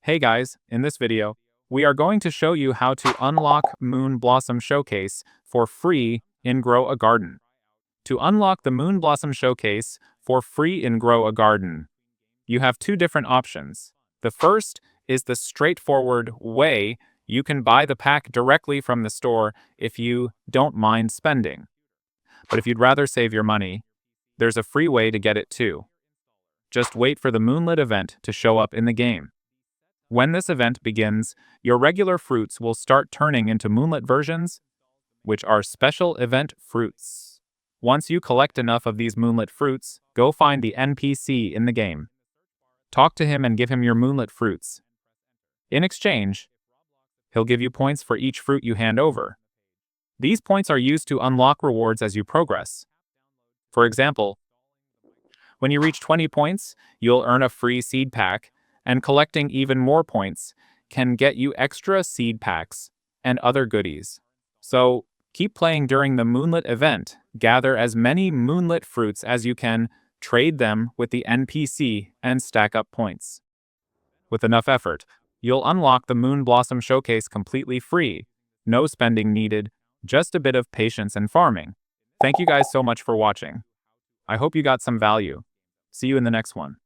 Hey guys, in this video, we are going to show you how to unlock Moon Blossom Showcase for free in Grow a Garden. To unlock the Moon Blossom Showcase for free in Grow a Garden, you have two different options. The first is the straightforward way you can buy the pack directly from the store if you don't mind spending. But if you'd rather save your money, there's a free way to get it too. Just wait for the Moonlit event to show up in the game. When this event begins, your regular fruits will start turning into Moonlit versions, which are special event fruits. Once you collect enough of these Moonlit fruits, go find the NPC in the game. Talk to him and give him your Moonlit fruits. In exchange, he'll give you points for each fruit you hand over. These points are used to unlock rewards as you progress. For example, when you reach 20 points, you'll earn a free seed pack, and collecting even more points can get you extra seed packs and other goodies. So, keep playing during the Moonlit event, gather as many Moonlit fruits as you can, trade them with the NPC, and stack up points. With enough effort, you'll unlock the Moon Blossom Showcase completely free. No spending needed, just a bit of patience and farming. Thank you guys so much for watching. I hope you got some value. See you in the next one.